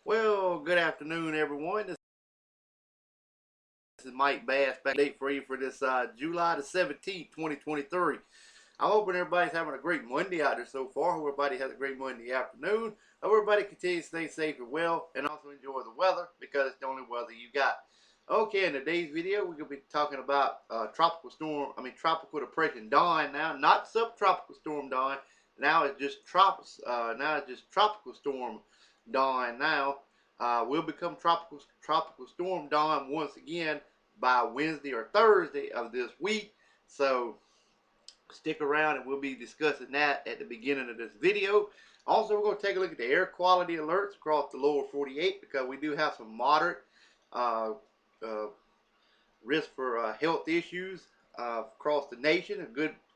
Well, good afternoon, everyone. This is Mike Bass back date for you for this July the 17th, 2023. I'm hoping everybody's having a great Monday out there so far. Hope everybody has a great Monday afternoon. Hope everybody continues to stay safe and well and also enjoy the weather because it's the only weather you got. Okay, in today's video, we're going to be talking about tropical depression Dawn now, not subtropical storm Dawn. Now it's just tropical storm Dawn now. Will become tropical storm Dawn once again by Wednesday or Thursday of this week. So stick around and we'll be discussing that at the beginning of this video. Also, we're going to take a look at the air quality alerts across the lower 48 because we do have some moderate uh, uh, risk for health issues across the nation.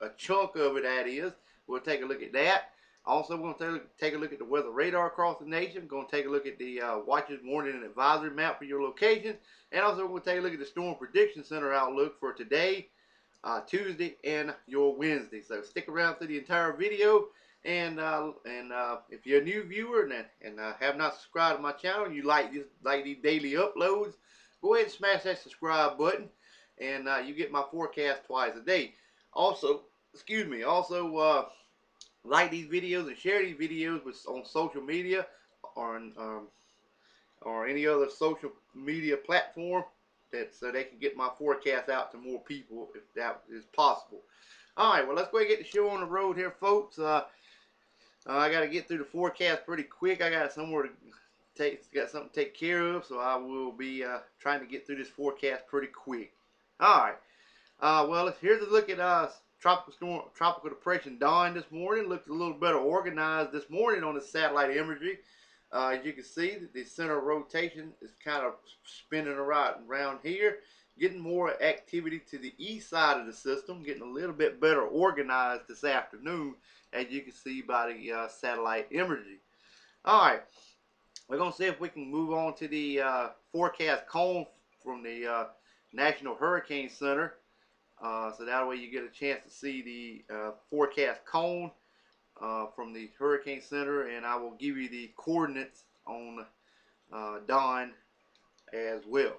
A chunk of it, that is. We'll take a look at that. Also, we're going to take a look at the weather radar across the nation. We're going to take a look at the watches, warning, and advisory map for your location. And also, we're going to take a look at the Storm Prediction Center outlook for today, Tuesday, and your Wednesday. So stick around through the entire video. And if you're a new viewer and have not subscribed to my channel, you like these daily uploads, go ahead and smash that subscribe button, and you get my forecast twice a day. Also, like these videos and share these videos on social media or or any other social media platform so they can get my forecast out to more people if that is possible. All right, well, let's go ahead and get the show on the road here, folks. I got to get through the forecast pretty quick. I got something to take care of, so I will be trying to get through this forecast pretty quick. All right. Well, here's a look at tropical depression Dawn this morning. Looks a little better organized this morning on the satellite imagery. As you can see, the center of rotation is kind of spinning around here, getting more activity to the east side of the system, getting a little bit better organized this afternoon, as you can see by the satellite imagery. All right, we're going to see if we can move on to the forecast cone from the National Hurricane Center. So that way you get a chance to see the forecast cone from the Hurricane Center, and I will give you the coordinates on Dawn as well.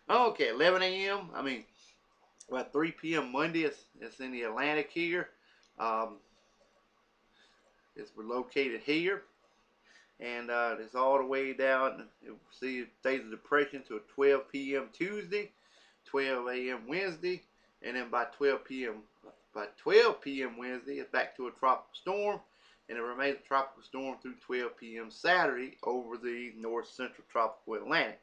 Okay, 11 a.m. About 3 p.m. Monday. It's in the Atlantic here. It's located here, and it's all the way down. You see, it stays a depression to 12 p.m. Tuesday, 12 a.m. Wednesday, and then by 12 p.m. Wednesday, it's back to a tropical storm, and it remains a tropical storm through 12 p.m. Saturday over the north central tropical Atlantic.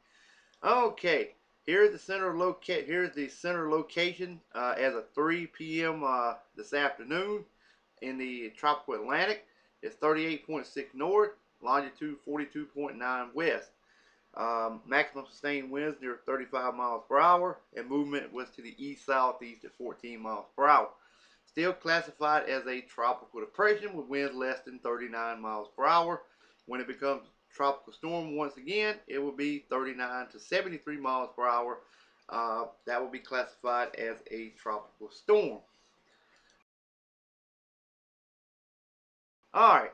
Okay, here's the center location as of 3 p.m. This afternoon in the tropical Atlantic. It's 38.6 north, longitude 42.9 west. Maximum sustained winds near 35 miles per hour, and movement was to the east-southeast at 14 miles per hour. Still classified as a tropical depression with winds less than 39 miles per hour. When it becomes a tropical storm once again, it will be 39 to 73 miles per hour. That will be classified as a tropical storm. All right.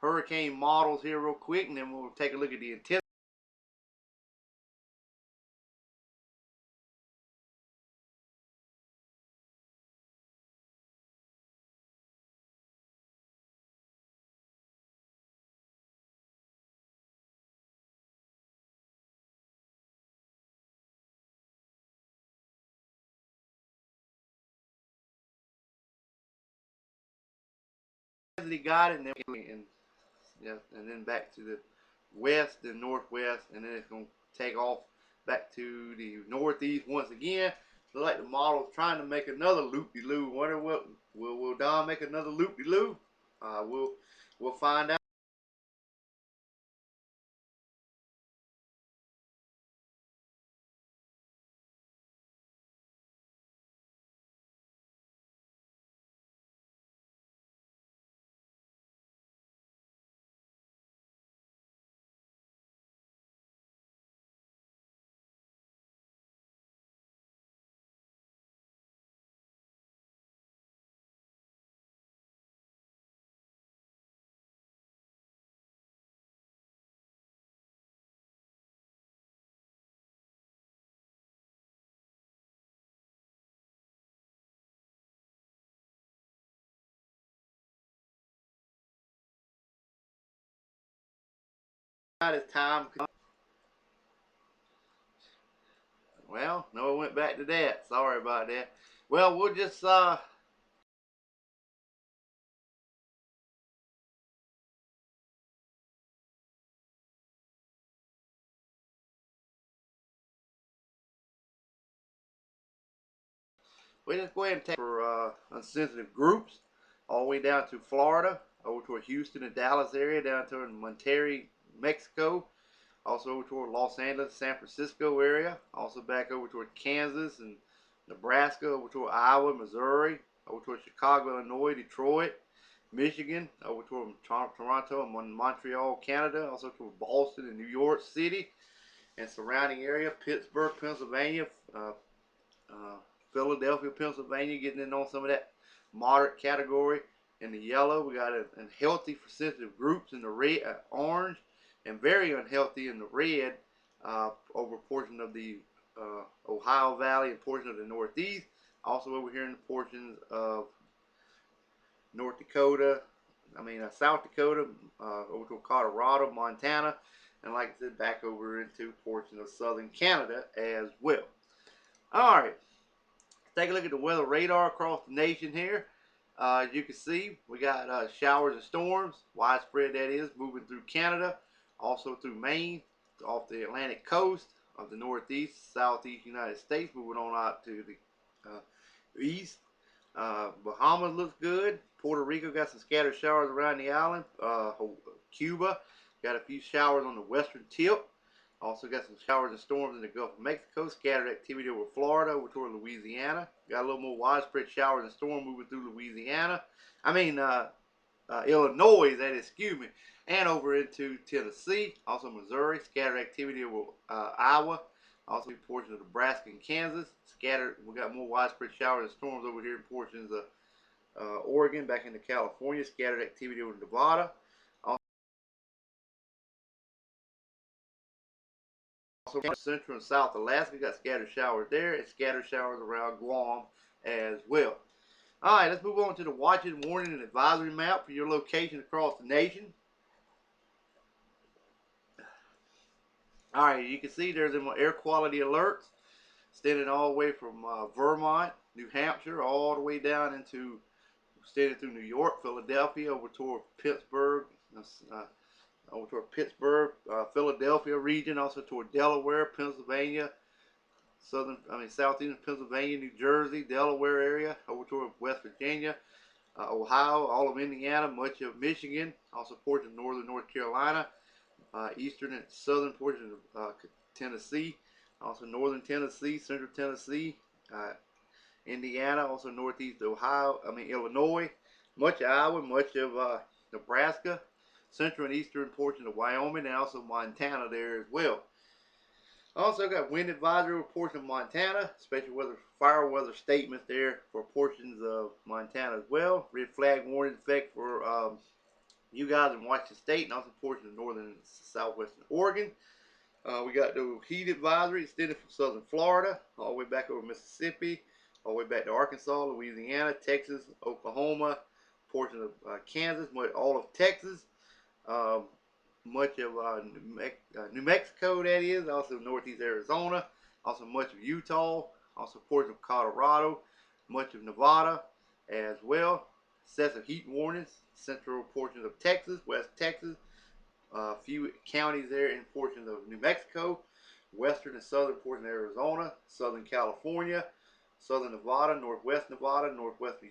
Hurricane models here real quick, and then we'll take a look at the intensity. Got it, and then back to the west and northwest, and then it's going to take off back to the northeast once again. Look like the model's trying to make another loop-de-loo. Wonder what will Don make another loop-de-loo? We'll find out. It's time. Well, no, it went back to that. Sorry about that. Well, we'll just go ahead and take for unsensitive groups all the way down to Florida, over toward Houston and Dallas area, down to Monterrey, Mexico, also over toward Los Angeles, San Francisco area, also back over toward Kansas and Nebraska, over toward Iowa, Missouri, over toward Chicago, Illinois, Detroit, Michigan, over toward Toronto and Montreal, Canada, also toward Boston and New York City and surrounding area, Pittsburgh, Pennsylvania, uh, Philadelphia, Pennsylvania, getting in on some of that moderate category. In the yellow, we got unhealthy for sensitive groups in the red, orange, and very unhealthy in the red, over a portion of the Ohio Valley and portion of the Northeast. Also over here in the portions of North Dakota, South Dakota, over to Colorado, Montana, and like I said, back over into portions of southern Canada as well. All right, take a look at the weather radar across the nation here. As you can see, we got showers and storms, widespread that is, moving through Canada, also through Maine, off the Atlantic coast of the northeast, southeast United States, moving on out to the east. Bahamas looks good. Puerto Rico got some scattered showers around the island. Cuba got a few showers on the western tip. Also got some showers and storms in the Gulf of Mexico. Scattered activity over Florida, over toward Louisiana. Got a little more widespread showers and storms moving through Louisiana. Illinois, that is, excuse me. And over into Tennessee. Also Missouri. Scattered activity over Iowa. Also a portion of Nebraska and Kansas. Scattered. We got more widespread showers and storms over here in portions of Oregon, back into California. Scattered activity over Nevada. Also Central and South Alaska got scattered showers there, and scattered showers around Guam as well. All right, let's move on to the watches, warning, and advisory map for your location across the nation. All right, you can see there's air quality alerts extending all the way from Vermont, New Hampshire, all the way down into extending through New York, Philadelphia, over toward Pittsburgh, Philadelphia region, also toward Delaware, Pennsylvania, southeastern Pennsylvania, New Jersey, Delaware area, over toward West Virginia, Ohio, all of Indiana, much of Michigan, also portion of northern North Carolina, eastern and southern portion of Tennessee, also northern Tennessee, central Tennessee, Indiana, also northeast Illinois, much of Iowa, much of Nebraska, central and eastern portion of Wyoming, and also Montana there as well. Also got wind advisory portion of Montana, special weather, fire weather statements there for portions of Montana as well. Red flag warning effect for you guys in Washington State, and also portions of northern and southwestern Oregon. We got the heat advisory extended from southern Florida all the way back over Mississippi, all the way back to Arkansas, Louisiana, Texas, Oklahoma, portion of Kansas, all of Texas, much of New Mexico, that is, also northeast Arizona, also much of Utah, also portion of Colorado, much of Nevada as well. Excessive heat warnings, central portions of Texas, West Texas, a few counties there in portions of New Mexico, western and southern portion of Arizona, southern California, southern Nevada, northwestern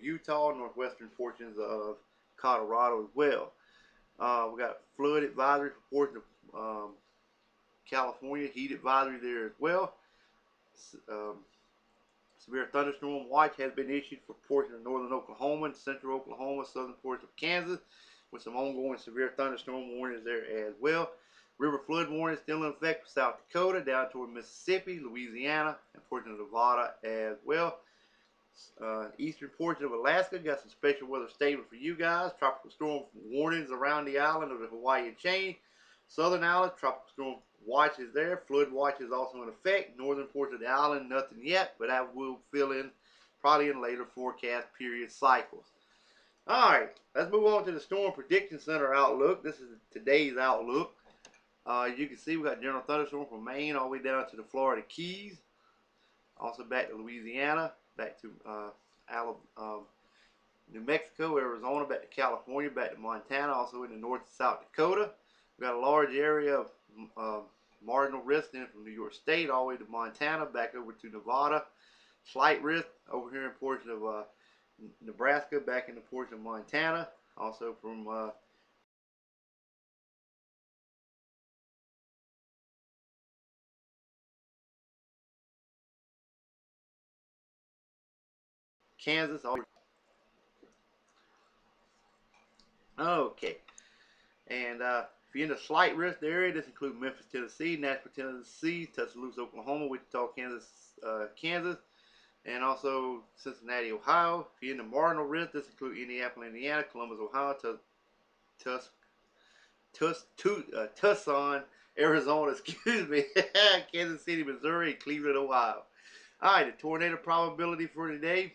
Utah, northwestern portions of Colorado as well. We got flood advisory for portions of California, heat advisory there as well. Severe thunderstorm watch has been issued for portions of northern Oklahoma and central Oklahoma, southern portions of Kansas, with some ongoing severe thunderstorm warnings there as well. River flood warning still in effect for South Dakota, down toward Mississippi, Louisiana, and portion of Nevada as well. Eastern portion of Alaska got some special weather statement for you guys. Tropical storm warnings around the island of the Hawaiian chain. Southern island, tropical storm watches there. Flood watch is also in effect. Northern portion of the island, nothing yet, but that will fill in probably in later forecast period cycles. All right, let's move on to the Storm Prediction Center outlook. This is today's outlook. You can see we got general thunderstorm from Maine all the way down to the Florida Keys. Also back to Louisiana, back to New Mexico, Arizona, back to California, back to Montana, also in the North and South Dakota. We got a large area of marginal risk in from New York State all the way to Montana, back over to Nevada. Slight risk over here in a portion of Nebraska, back in the portion of Montana. Also from Kansas. Okay. And if you're in the slight risk area, this includes Memphis, Tennessee, Nashville, Tennessee, Tuscaloosa, Oklahoma, Wichita, Kansas, and also Cincinnati, Ohio. If you're in the marginal risk, this includes Indianapolis, Indiana, Columbus, Ohio, Tucson, Arizona, excuse me, Kansas City, Missouri, and Cleveland, Ohio. Alright, the tornado probability for today,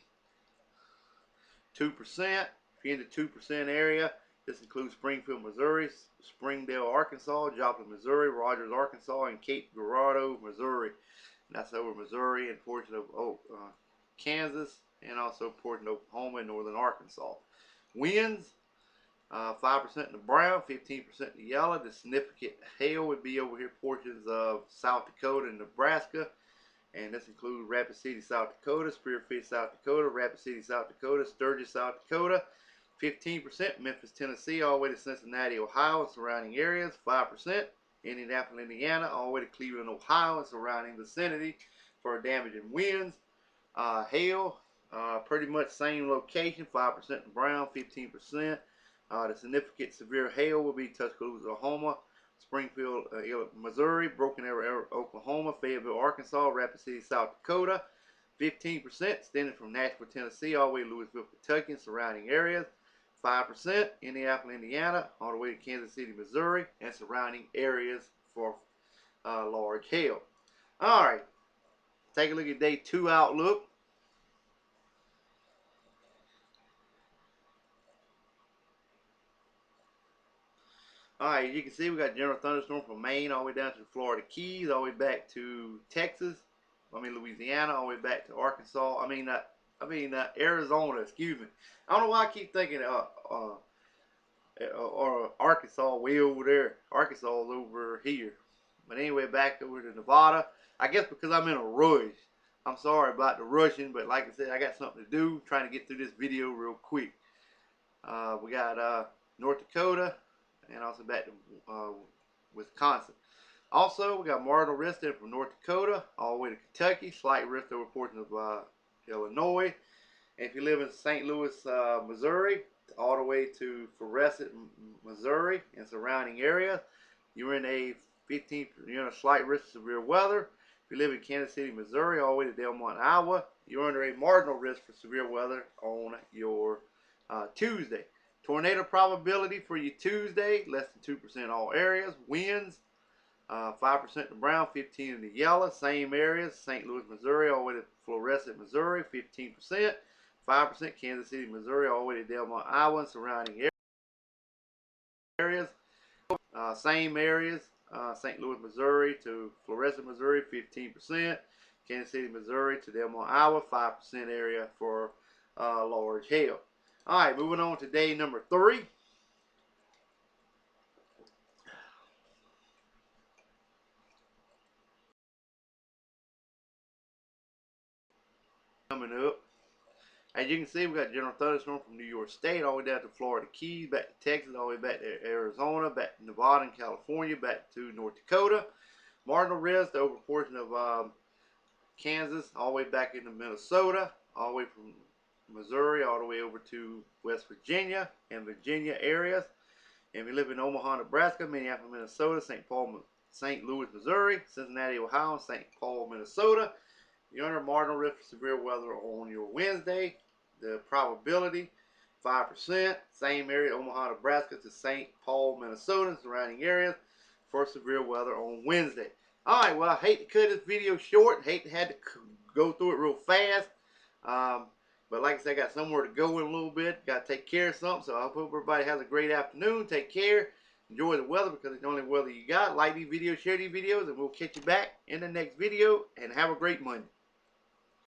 2%. If you're in the 2% area, this includes Springfield, Missouri, Springdale, Arkansas, Joplin, Missouri, Rogers, Arkansas, and Cape Girardeau, Missouri. And that's over Missouri and portion of Kansas, and also portion of Oklahoma and northern Arkansas. Winds, 5% in the brown, 15% in the yellow. The significant hail would be over here portions of South Dakota and Nebraska. And this includes Rapid City, South Dakota, Spearfish, South Dakota, Rapid City, South Dakota, Sturgis, South Dakota. 15% Memphis, Tennessee, all the way to Cincinnati, Ohio, and surrounding areas. 5% Indianapolis, Indiana, all the way to Cleveland, Ohio, and surrounding vicinity for damaging winds. Hail, pretty much same location, 5% in brown, 15%. The significant severe hail will be Tuscaloosa, Oklahoma, Springfield, Missouri, Broken Arrow, Oklahoma, Fayetteville, Arkansas, Rapid City, South Dakota. 15% extending from Nashville, Tennessee, all the way to Louisville, Kentucky, and surrounding areas. 5% Indianapolis, Indiana, all the way to Kansas City, Missouri, and surrounding areas for large hail. All right, take a look at day 2 outlook. Alright, you can see we got general thunderstorm from Maine all the way down to the Florida Keys, all the way back to Texas, Louisiana, all the way back to Arkansas, Arizona, excuse me. I don't know why I keep thinking or Arkansas way over there. Arkansas is over here. But anyway, back over to Nevada. I guess because I'm in a rush. I'm sorry about the rushing, but like I said, I got something to do, trying to get through this video real quick. We got North Dakota, and also back to Wisconsin. Also, we got marginal risk there from North Dakota all the way to Kentucky, slight risk over portions of Illinois. And if you live in St. Louis, Missouri, all the way to Florissant, Missouri, and surrounding areas, you're in a slight risk of severe weather. If you live in Kansas City, Missouri, all the way to Del Monte, Iowa, you're under a marginal risk for severe weather on your Tuesday. Tornado probability for you Tuesday, less than 2% all areas. Winds, 5% in the brown, 15% in the yellow. Same areas, St. Louis, Missouri, all the way to Florissant, Missouri, 15%. 5% Kansas City, Missouri, all the way to Del Monte, Iowa, and surrounding areas. Same areas, St. Louis, Missouri to Florissant, Missouri, 15%. Kansas City, Missouri to Del Monte, Iowa, 5% area for large hail. Alright, moving on to day number 3. Coming up. As you can see, we got general thunderstorm from New York State all the way down to Florida Keys, back to Texas, all the way back to Arizona, back to Nevada and California, back to North Dakota. Marginal risk over a portion of Kansas, all the way back into Minnesota, all the way from Missouri, all the way over to West Virginia and Virginia areas. And we live in Omaha, Nebraska, Minneapolis, Minnesota, St. Louis, Missouri, Cincinnati, Ohio, and St. Paul, Minnesota. You're under marginal risk for severe weather on your Wednesday. The probability, 5%. Same area, Omaha, Nebraska to St. Paul, Minnesota, and surrounding areas for severe weather on Wednesday. Alright, well, I hate to cut this video short. Hate to have to go through it real fast. But like I said, I got somewhere to go in a little bit. Got to take care of something. So I hope everybody has a great afternoon. Take care. Enjoy the weather because it's the only weather you got. Like these videos, share these videos, and we'll catch you back in the next video. And have a great Monday.